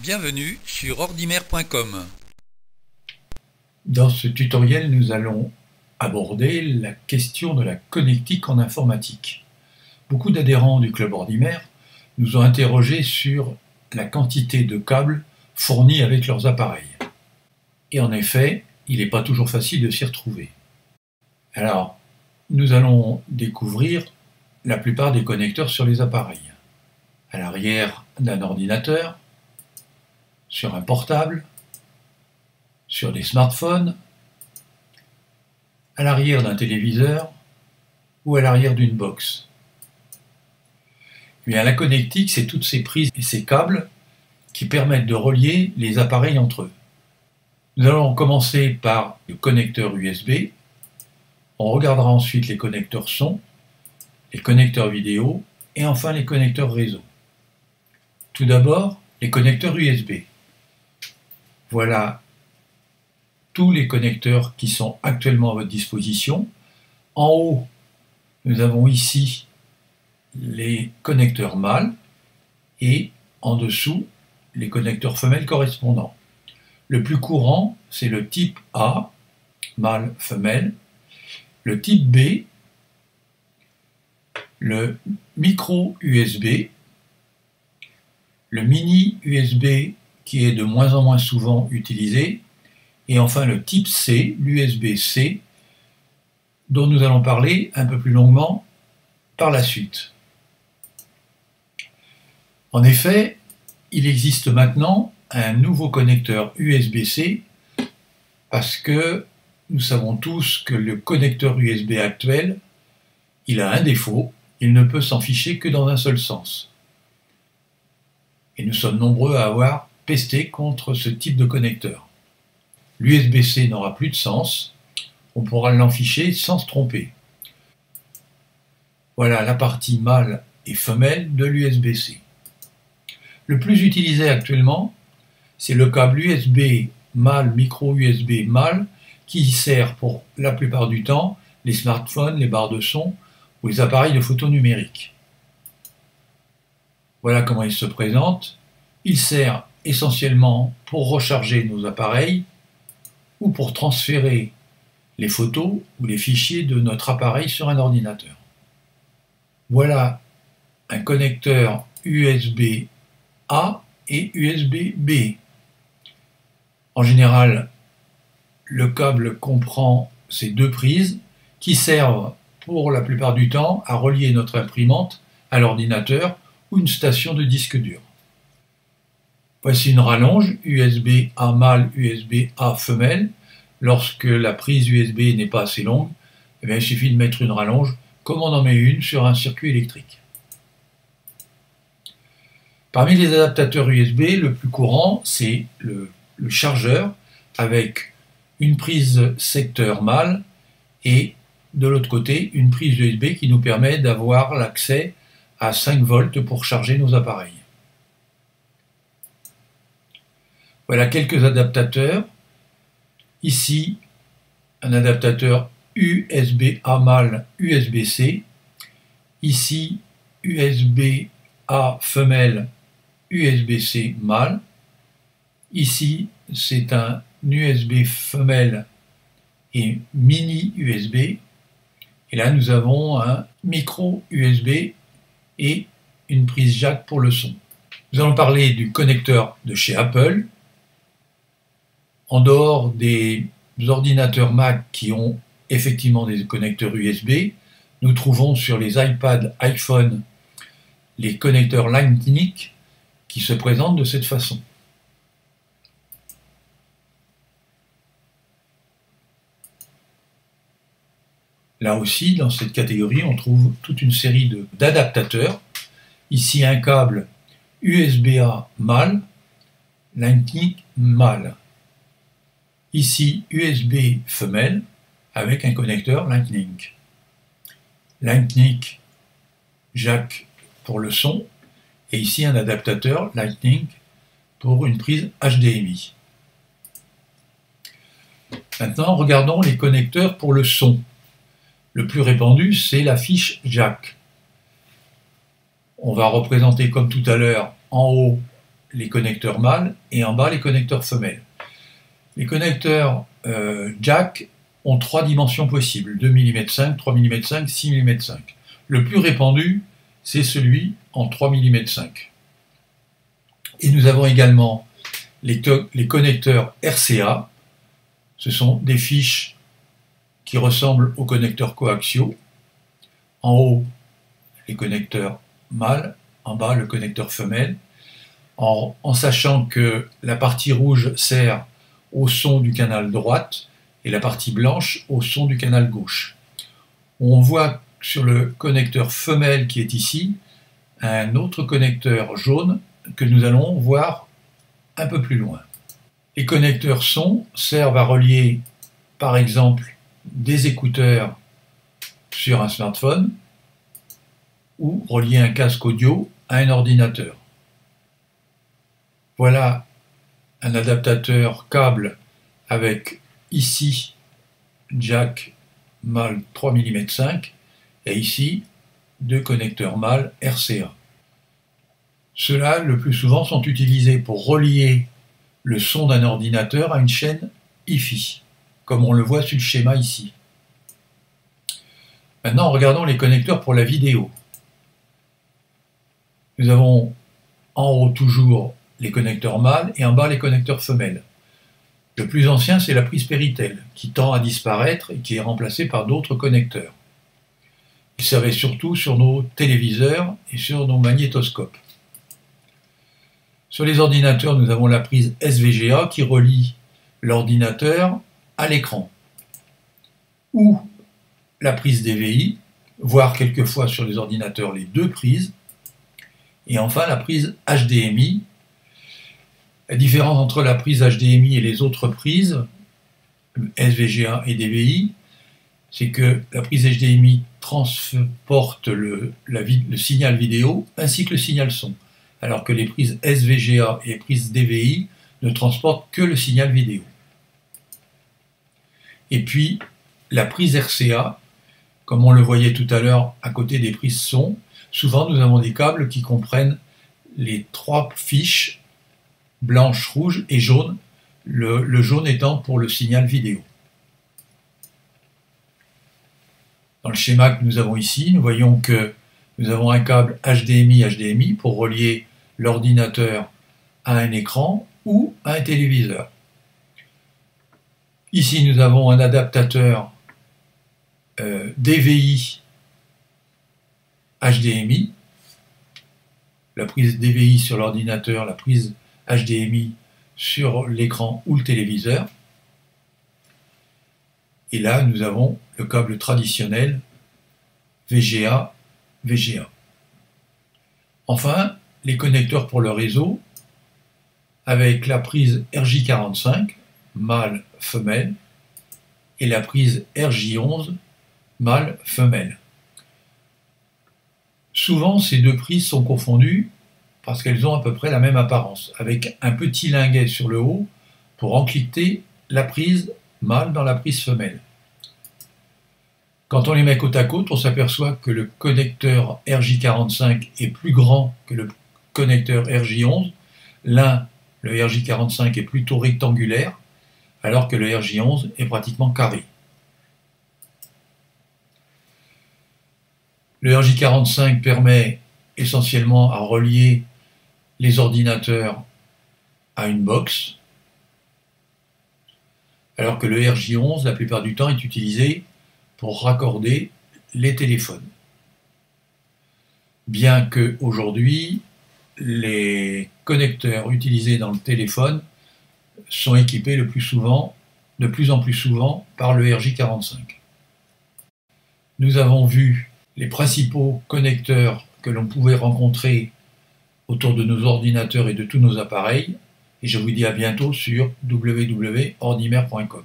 Bienvenue sur ordimer.com. Dans ce tutoriel, nous allons aborder la question de la connectique en informatique. Beaucoup d'adhérents du Club Ordimer nous ont interrogés sur la quantité de câbles fournis avec leurs appareils. Et en effet, il n'est pas toujours facile de s'y retrouver. Alors, nous allons découvrir la plupart des connecteurs sur les appareils. À l'arrière d'un ordinateur, sur un portable, sur des smartphones, à l'arrière d'un téléviseur ou à l'arrière d'une box. Eh bien, la connectique, c'est toutes ces prises et ces câbles qui permettent de relier les appareils entre eux. Nous allons commencer par le connecteur USB. On regardera ensuite les connecteurs son, les connecteurs vidéo et enfin les connecteurs réseau. Tout d'abord, les connecteurs USB. Voilà tous les connecteurs qui sont actuellement à votre disposition. En haut, nous avons ici les connecteurs mâles et en dessous, les connecteurs femelles correspondants. Le plus courant, c'est le type A, mâle-femelle, le type B, le micro USB, le mini USB qui est de moins en moins souvent utilisé, et enfin le type C, l'USB-C, dont nous allons parler un peu plus longuement par la suite. En effet, il existe maintenant un nouveau connecteur USB-C parce que nous savons tous que le connecteur USB actuel, il a un défaut, il ne peut s'en ficher que dans un seul sens. Et nous sommes nombreux à avoir pesté contre ce type de connecteur. L'USB-C n'aura plus de sens, on pourra l'enficher sans se tromper. Voilà la partie mâle et femelle de l'USB-C. Le plus utilisé actuellement, c'est le câble USB mâle, micro USB mâle, qui sert pour la plupart du temps les smartphones, les barres de son ou les appareils de photo numérique. Voilà comment il se présente. Il sert essentiellement pour recharger nos appareils ou pour transférer les photos ou les fichiers de notre appareil sur un ordinateur. Voilà un connecteur USB A et USB B. En général, le câble comprend ces deux prises qui servent pour la plupart du temps à relier notre imprimante à l'ordinateur ou une station de disque dur. Voici une rallonge USB A mâle, USB A femelle. Lorsque la prise USB n'est pas assez longue, eh bien, il suffit de mettre une rallonge, comme on en met une sur un circuit électrique. Parmi les adaptateurs USB, le plus courant, c'est le chargeur avec une prise secteur mâle et de l'autre côté, une prise USB qui nous permet d'avoir l'accès à 5 volts pour charger nos appareils. Voilà quelques adaptateurs. Ici, un adaptateur USB-A mâle, USB-C. Ici, USB-A femelle, USB-C mâle. Ici, c'est un USB femelle et mini USB. Et là, nous avons un micro USB et une prise jack pour le son. Nous allons parler du connecteur de chez Apple. En dehors des ordinateurs Mac qui ont effectivement des connecteurs USB, nous trouvons sur les iPad, iPhone, les connecteurs Lightning qui se présentent de cette façon. Là aussi, dans cette catégorie, on trouve toute une série d'adaptateurs. Ici, un câble USB-A mâle, Lightning mâle. Ici, USB femelle avec un connecteur Lightning. Lightning jack pour le son et ici un adaptateur Lightning pour une prise HDMI. Maintenant, regardons les connecteurs pour le son. Le plus répandu, c'est la fiche jack. On va représenter comme tout à l'heure en haut les connecteurs mâles et en bas les connecteurs femelles. Les connecteurs jack ont 3 dimensions possibles, 2 mm 5, 3 mm 5, 6 mm 5. Le plus répandu, c'est celui en 3 mm 5. Et nous avons également les connecteurs RCA. Ce sont des fiches qui ressemblent aux connecteurs coaxiaux. En haut, les connecteurs mâles, en bas, le connecteur femelle, en sachant que la partie rouge sert au son du canal droite et la partie blanche au son du canal gauche. On voit sur le connecteur femelle qui est ici un autre connecteur jaune que nous allons voir un peu plus loin. Les connecteurs son servent à relier par exemple des écouteurs sur un smartphone ou relier un casque audio à un ordinateur. Voilà un adaptateur câble avec ici jack mâle 3 mm 5 et ici 2 connecteurs mâles RCA. Ceux-là, le plus souvent, sont utilisés pour relier le son d'un ordinateur à une chaîne hi-fi, comme on le voit sur le schéma ici. Maintenant, regardons les connecteurs pour la vidéo. Nous avons en haut toujours les connecteurs mâles et en bas les connecteurs femelles. Le plus ancien, c'est la prise Péritel, qui tend à disparaître et qui est remplacée par d'autres connecteurs. Il servait surtout sur nos téléviseurs et sur nos magnétoscopes. Sur les ordinateurs, nous avons la prise SVGA qui relie l'ordinateur à l'écran. Ou la prise DVI, voire quelquefois sur les ordinateurs les deux prises. Et enfin la prise HDMI. La différence entre la prise HDMI et les autres prises, SVGA et DVI, c'est que la prise HDMI transporte le signal vidéo ainsi que le signal son, alors que les prises SVGA et les prises DVI ne transportent que le signal vidéo. Et puis la prise RCA, comme on le voyait tout à l'heure à côté des prises son, souvent nous avons des câbles qui comprennent les 3 fiches blanche, rouge et jaune, le jaune étant pour le signal vidéo. Dans le schéma que nous avons ici, nous voyons que nous avons un câble HDMI pour relier l'ordinateur à un écran ou à un téléviseur. Ici, nous avons un adaptateur DVI HDMI, la prise DVI sur l'ordinateur, la prise HDMI sur l'écran ou le téléviseur. Et là, nous avons le câble traditionnel VGA. Enfin, les connecteurs pour le réseau avec la prise RJ45 mâle-femelle et la prise RJ11 mâle-femelle. Souvent, ces deux prises sont confondues parce qu'elles ont à peu près la même apparence, avec un petit linguet sur le haut pour encliquer la prise mâle dans la prise femelle. Quand on les met côte à côte, on s'aperçoit que le connecteur RJ45 est plus grand que le connecteur RJ11. L'un, le RJ45, est plutôt rectangulaire, alors que le RJ11 est pratiquement carré. Le RJ45 permet essentiellement à relier les ordinateurs à une box, alors que le RJ11, la plupart du temps, est utilisé pour raccorder les téléphones. Bien que aujourd'hui, les connecteurs utilisés dans le téléphone sont équipés de plus en plus souvent par le RJ45. Nous avons vu les principaux connecteurs que l'on pouvait rencontrer autour de nos ordinateurs et de tous nos appareils, et je vous dis à bientôt sur www.ordimer.com.